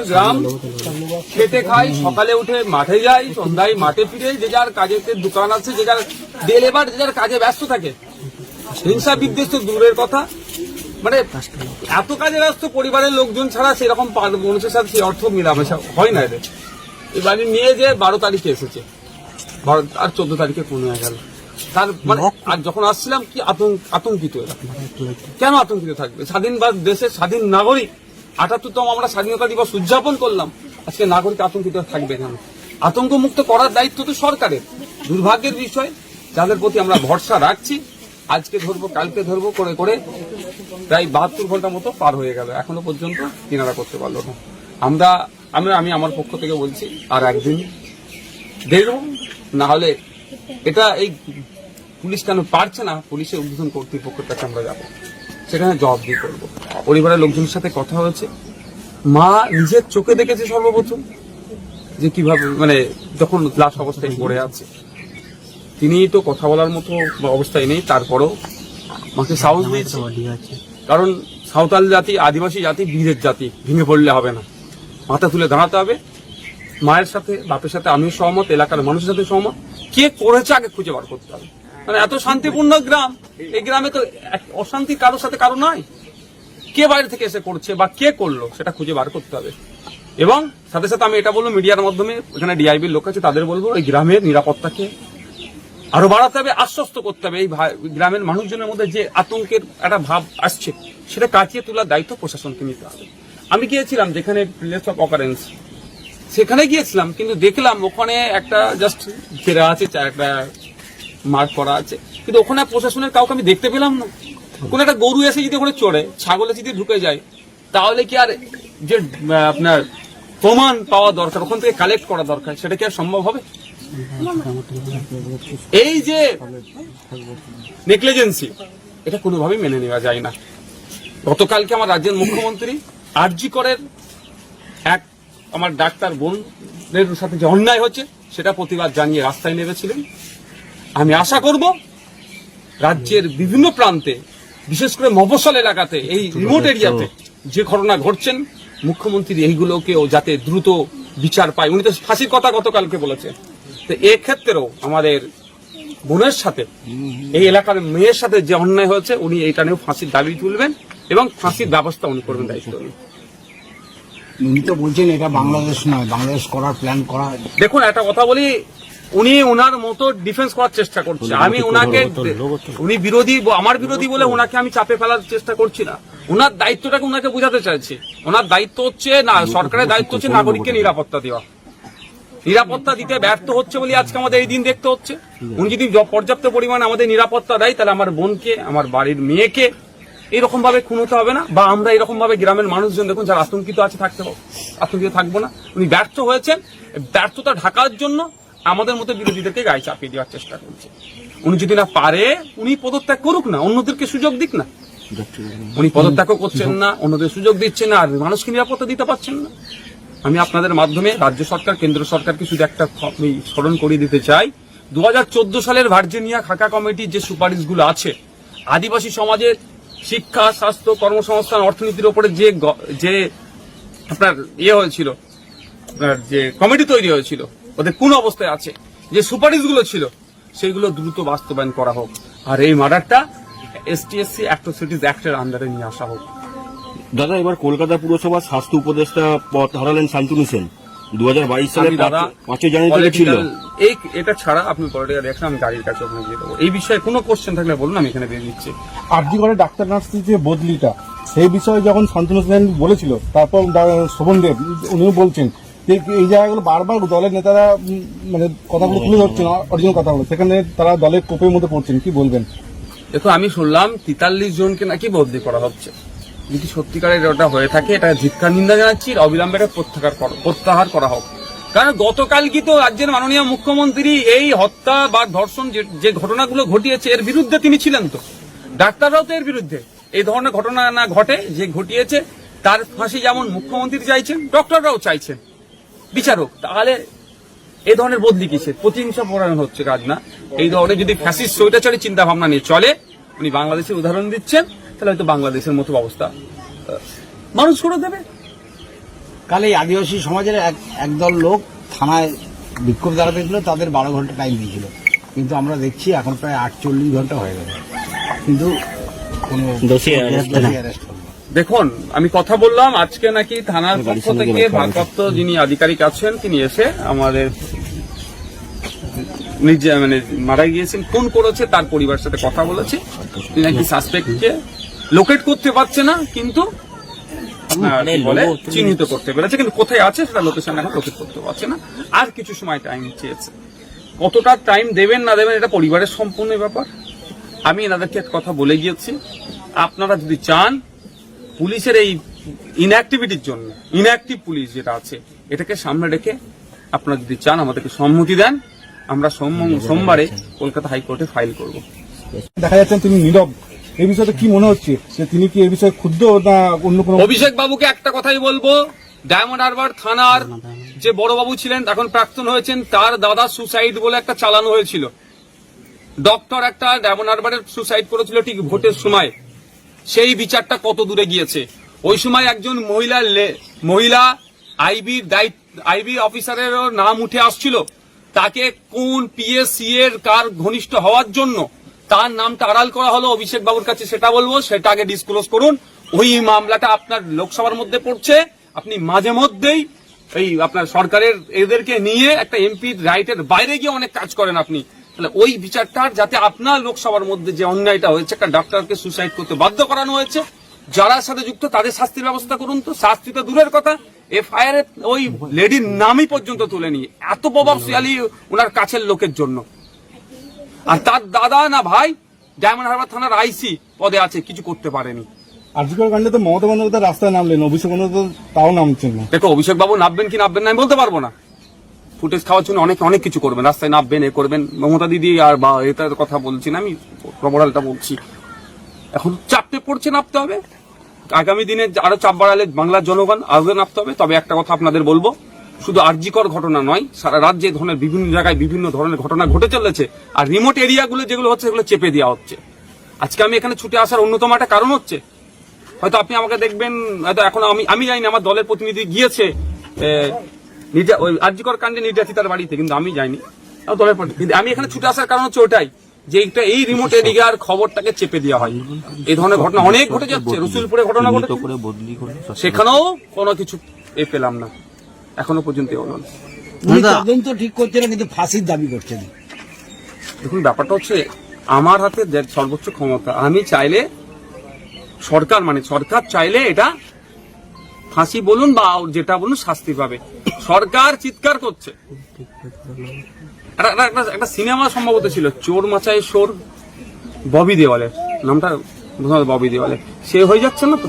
গ্রাম খেটে খায়, সকালে উঠে মাঠে যায়, সন্ধ্যায় মাঠে ফিরে, যে যার কাজের দোকান আছে, যে যার ডে লেবার, যে যার কাজে ব্যস্ত থাকে। হিংসা বিদ্বেষ তো দূরের কথা, মানে এত কাজে ব্যস্ত পরিবারের লোকজন ছাড়া সেরকম মানুষের সাথে সেই অর্থ মিলামেশা হয় না এদের। এই বাড়ি নিয়ে যে 12 তারিখে এসেছে, আর 14 তারিখে ফোন হয়ে গেল। তার মানে আর যখন আসছিলাম কি আতঙ্কিত এরা। কেন আতঙ্কিত থাকবে? স্বাধীন দেশের স্বাধীন নাগরিক, 78তম আমরা স্বাধীনতা দিবস উদযাপন করলাম, আজকে নাগরিক আতঙ্কিত থাকবে কেন? আতঙ্ক মুক্ত করার দায়িত্ব তো সরকারের। দুর্ভাগ্যের বিষয়, যাদের প্রতি আমরা ভরসা রাখছি, আজকে ধরবো কালকে ধরবো করে করে প্রায় 72 ঘন্টা মতো পার হয়ে গেল, এখনো পর্যন্ত কিনারা করতে পারলো না। আমি আমার পক্ষ থেকে বলছি আর একদিন দেখব, না হলে এটা এই পুলিশ কেন পারছে না, পুলিশের উদ্বোধন কর্তৃপক্ষের কাছে আমরা যাবো, সেখানে জবাবদিহি করবো। পরিবারের লোকজনের সাথে কথা হয়েছে, মা নিজের চোখে দেখেছে সর্বপ্রথম যে কিভাবে, মানে যখন লাশ অবস্থায় পড়ে আছে, তিনি তো কথা বলার মতো অবস্থায় নেই, তারপরও মাকে সাহস দিয়েছে। কারণ সাঁওতাল জাতি, আদিবাসী জাতি, বীরের জাতি, ভেঙে পড়লে হবে না, মাথা তুলে দাঁড়াতে হবে। মায়ের সাথে বাপের সাথে আমিও সহমত, এলাকার মানুষের সাথে সহমত। কে করেছে আগে খুঁজে বার করতে হবে। মানে এত শান্তিপূর্ণ গ্রাম, এই গ্রামে তো অশান্তি কারোর সাথে কারো নাই। কে বাইরে থেকে এসে করছে বা কে করলো সেটা খুঁজে বার করতে হবে। এবং সাথে সাথে আমি এটা বলবো, মিডিয়ার মাধ্যমে এখানে ডিআইবির লোক আছে, তাদের বলবো এই গ্রামের নিরাপত্তাকে আরো বাড়াতে হবে, আশ্বস্ত করতে হবে। এই গ্রামের মানুষজনের মধ্যে যে আতঙ্কের একটা ভাব আসছে, সেটা কাটিয়ে তোলার দায়িত্ব প্রশাসনকে নিতে হবে। আমি গিয়েছিলাম যেখানে প্লেস অফ অকারেন্স, সেখানে গিয়েছিলাম, কিন্তু দেখলাম ওখানে একটা জাস্ট ঘেরা আছে, একটা মার্ক করা আছে, কিন্তু ওখানে প্রশাসনের কাউকে আমি দেখতে পেলাম না। কোন একটা গরু এসে যদি ওখানে চড়ে, ছাগল এসে যদি ঢুকে যায়, তাহলে কি আর যে আপনার প্রমাণ পাওয়া দরকার, ওখান থেকে কালেক্ট করা দরকার, সেটা কি আর সম্ভব হবে? এই যে নেগলিজেন্সি, এটা কোনোভাবেই মেনে নেওয়া যায় না। গতকালকে আমার রাজ্যের মুখ্যমন্ত্রী আরজি করের এক আমার ডাক্তার বোনের সাথে যে অন্যায় হচ্ছে, সেটা প্রতিবাদ জানিয়ে রাস্তায় নেমেছিলেন। আমি আশা করব রাজ্যের বিভিন্ন প্রান্তে, বিশেষ করে মফস্বল এলাকাতে, এই রিমোট এরিয়াতে যে ঘটনা ঘটছেন, মুখ্যমন্ত্রী এইগুলোকেও যাতে দ্রুত বিচার পায়। উনি তো ফাঁসির কথা গতকালকে বলেছেন। তো এক্ষেত্রেও আমাদের বোনের সাথে, এই এলাকার মেয়ের সাথে যে অন্যায় হয়েছে, উনি এইটা নিয়েও ফাঁসির দাবি তুলবেন এবং ফাঁসির ব্যবস্থা উনি করবেন, দায়িত্ব উনি। উনি তো বলছেন এটা বাংলাদেশ নয়, বাংলাদেশ করার প্ল্যান করা। দেখুন একটা কথা বলি, উনি ওনার মতো ডিফেন্স করার চেষ্টা করছে। আমি ওনাকে, উনি বিরোধী, আমার বিরোধী বলে ওনাকে আমি চাপে ফেলার চেষ্টা করছি না। ওনার দায়িত্বটাকে ওনাকে বোঝাতে চাইছি। ওনার দায়িত্ব হচ্ছে না, সরকারের দায়িত্ব হচ্ছে নাগরিককে নিরাপত্তা দেওয়া। নিরাপত্তা দিতে ব্যর্থ হচ্ছে বলে আজকে আমাদের এই দিন দেখতে হচ্ছে। উনি যদি পর্যাপ্ত পরিমাণে আমাদের নিরাপত্তা দেয়, তাহলে আমার বোনকে, আমার বাড়ির মেয়েকে এইরকম ভাবে খুন হতে হবে না, বা আমরা এরকম ভাবে গ্রামের মানুষজন দেখুন যারা আতঙ্কিত আছে আতঙ্কিত থাকবো না। উনি ব্যর্থ হয়েছেন, ব্যর্থতা ঢাকার জন্য আমাদের মতো বিরোধীদেরকে গায়ে চাপিয়ে দেওয়ার চেষ্টা করছে। উনি যদি না পারে, উনি পদত্যাগ করুক না, অন্যদেরকে সুযোগ দিক না। উনি পদত্যাগও করছেন না, অন্যদের সুযোগ দিচ্ছেন না, আর মানুষকে নিরাপত্তা দিতে পারছেন না। আমি আপনাদের মাধ্যমে রাজ্য সরকার, কেন্দ্র সরকারকে শুধু একটা স্মরণ করিয়ে দিতে চাই, 2014 সালের ভার্জিনিয়া খাকা কমিটির যে সুপারিশগুলো আছে, আদিবাসী সমাজের শিক্ষা, স্বাস্থ্য, কর্মসংস্থান, অর্থনীতির উপরে যে আপনার হয়েছিল, আপনার যে কমিটি তৈরি হয়েছিল, ওদের কোন অবস্থায় আছে, যে সুপারিশগুলো ছিল, সেগুলো দ্রুত বাস্তবায়ন করা হোক। আর এই মার্ডারটা STSC অ্যাট্রোসিটিজ অ্যাক্টের আন্ডারে নিয়ে আসা হোক। দাদা, এবার কলকাতা পুরসভার স্বাস্থ্য উপদেষ্টা পদ হারালেন শান্তনু সেন। 2022 সালে 5 জানুয়ারি ছিল। এটা ছাড়া আপনি পলিটিক্যাল রিঅ্যাকশন, আমি গাড়ির কাছে ওখানে গিয়ে দেবো। এই বিষয়ে কোনো কোশ্চেন থাকলে বলুন, আমি এখানে দিয়ে দিচ্ছি। আরজি করে ডাক্তার নার্সের যে বদলিটা, সেই বিষয়ে যখন শান্তনু সেন বলেছিল, তারপর শোভন দেব উনিও বলছেন যে এই জায়গাগুলো বারবার দলের নেতারা মানে কথাগুলো তুলে ধরছেন, অরিজিনাল কথাগুলো, সেখানে তারা দলের কোপের মধ্যে পড়ছেন। কি বলবেন? দেখো, আমি শুনলাম 43 জনকে নাকি বদলি করা হচ্ছে। যদি সত্যিকারের ওটা হয়ে থাকে, এটা ধিক্কার নিন্দা জানাচ্ছি, অবিলম্বে এটা প্রত্যাহার করা হোক। কারণ গতকাল কি তো রাজ্যের মাননীয় মুখ্যমন্ত্রী এই হত্যা বা ধর্ষণ যে ঘটনাগুলো ঘটিয়েছে, এর বিরুদ্ধে তিনি ছিলেন। তো ডাক্তাররাও তো এর বিরুদ্ধে। এই ধরনের ঘটনা না ঘটে, যে ঘটিয়েছে তার ফাঁসি যেমন মুখ্যমন্ত্রী চাইছেন, ডক্টররাও চাইছেন, বিচারক। তাহলে এই ধরনের বদলি কিসের? প্রতিহিংসা পরায়ণ হচ্ছে কাজ না। এই ধরনের যদি ফ্যাসিস্ট স্বৈরাচারী চিন্তা ভাবনা নিয়ে চলে, উনি বাংলাদেশের উদাহরণ দিচ্ছেন, তাহলে হয়তো বাংলাদেশের মতো অবস্থা মানুষ করে দেবে। কাল এই আদিবাসী সমাজের একদল লোক থানায় বিক্ষোভ দাঁড়াতে গেছিল, তাদের 12 ঘন্টা টাইম দিয়েছিল, কিন্তু আমরা দেখছি এখন প্রায় 48 ঘন্টা হয়ে গেছে, কিন্তু কোনো দোষী arrest হলো না। arrest হলো না। দেখুন, আমি কথা বললাম আজকে নাকি থানার পক্ষ থেকে ভারপ্রাপ্ত যিনি আধিকারিক আছেন তিনি এসে আমাদের নিজে মানে মারা গিয়েছেন ফোন করেছে, তার পরিবারের সাথে কথা বলেছে, তিনি নাকি সাসপেক্টকে লোকেট করতে পারছে না, কিন্তু আপনার কি বলে চিহ্নিত করতে পেরেছে, কিন্তু কোথায় আছে সেটা লোকেশন এখন লোকেট করতে পারছে না। আর কিছু সময় টাইম চেয়েছে, কতটা টাইম দেবেন না দেবেন এটা পরিবারের সম্পূর্ণ ব্যাপার। আমি এনাদেরকে একটা কথা বলে গিয়েছি, আপনারা যদি চান পুলিশের এই ইনঅ্যাক্টিভিটির জন্য, ইনঅ্যাক্টিভ পুলিশ যেটা আছে এটাকে সামনে রেখে আপনারা যদি চান আমাদেরকে সম্মতি দেন, আমরা সোমবারে কলকাতা হাইকোর্টে ফাইল করব। দেখা যাচ্ছে তিনি নীরব, এই বিষয়টা কি মনে হচ্ছে যে তিনি কি এই বিষয়ে ক্ষুব্ধ না অন্য কোনো? অভিষেক বাবুকে একটা কথাই বলবো, ডায়মন্ড হারবার থানার যে বড় বাবু ছিলেন এখন প্রাক্তন হয়েছেন, তার দাদা সুসাইড বলে একটা চালানো হয়েছিল, ডক্টর একটা ডায়মন্ড হারবারের সুসাইড করেছিল ঠিক ভোটের সময়। সেই বিচারটা কত দূরে গিয়েছে? ওই সময় একজন মহিলা আইবি অফিসারেরও নাম উঠে আসছিল, তাকে কোন পিএসসি এর কার ঘনিষ্ঠ হওয়ার জন্য তার নামটা আড়াল করা হলো অভিষেক বাবুর কাছে, সেটা বলবো, সেটা আগে ডিসক্লোজ করুন। ওই মামলাটা আপনার লোকসভার মধ্যে পড়ছে, আপনি মাঝে মধ্যেই এই আপনার সরকারের এদেরকে নিয়ে একটা এমপি রাইটের বাইরে গিয়ে অনেক কাজ করেন আপনি, তাহলে ওই বিচারটার যাতে আপনার লোকসভার মধ্যে যে অন্যায়টা হয়েছে, একটা ডাক্তারকে সুসাইড করতে বাধ্য করানো হয়েছে, যারা সাথে যুক্ত তাদের শাস্তির ব্যবস্থা করুন। তো শাস্তি তো দূরের কথা, এফআইআর ওই লেডির নামই পর্যন্ত তুলেনি, এত প্রভাবশালী ওনার কাছের লোকের জন্য। আর তার দাদা না ভাই ডায়মন্ড হারবার থানার আইসি পদে আছে, কিছু করতে পারেনি। আর্যিকর কাণ্ডে তো মমতা বন্দ্যোপাধ্যায় রাস্তায় নামলেন, অভিষেক বন্দ্যোপাধ্যায় তাও নামছেন না। দেখো, অভিষেক বাবু নামবেন কি নামবেন না আমি বলতে পারবো না, ফুটেজ খাওয়ার জন্য অনেক কিছু করবেন, রাস্তায় নামবেন, এ করবেন। মমতা দিদি আর বা এটার কথা বলছি না, আমি প্রবরালটা বলছি। এখন চাপতে পড়ছে, নামতে হবে। আগামী দিনে আরো চাপ বাড়ালে বাংলার জনগণ আরো নামতে হবে। তবে একটা কথা আপনাদের বলবো, শুধু আরজিকর ঘটনা নয়, সারা রাজ্যে ধরনের বিভিন্ন জায়গায় বিভিন্ন ধরনের ঘটনা ঘটে চলেছে, আর রিমোট এরিয়াগুলো যেগুলো হচ্ছে সেগুলো চেপে দেওয়া হচ্ছে। আজকে আমি এখানে ছুটে আসার অন্যতম একটা কারণ হচ্ছে, হয়তো আপনি আমাকে দেখবেন, হয়তো এখন আমি জানি না, আমার দলের প্রতিনিধি গিয়েছে ওই আরজিকর কাণ্ডে নির্যাতিতার বাড়িতে, কিন্তু আমি যাইনি, দলের প্রতিনিধি। আমি এখানে ছুটে আসার কারণ হচ্ছে ওটাই, যে এই রিমোট এরিয়ার খবরটাকে চেপে দেওয়া হয়। এই ধরনের ঘটনা অনেক ঘটে যাচ্ছে, রসুলপুরে ঘটনা ঘটে, সেখানেও কোনো কিছু পেলাম না এখনো পর্যন্ত। উনি তদন্ত ঠিক করছে না, কিন্তু ফাঁসির দাবি করছেন। দেখুন, ব্যাপারটা হচ্ছে আমার হাতে সর্বোচ্চ ক্ষমতা, আমি চাইলে সরকার চাইলে এটা ফাঁসি বলুন বা যেটা বলুন শাস্তি পাবে। সরকার চিৎকার করছে, একটা সিনেমা সম্ভবত ছিল, চোর মাচায় সোর, ববি দেওয়ালের নামটা, ববি দেওয়ালে, সে হয়ে যাচ্ছে না তো।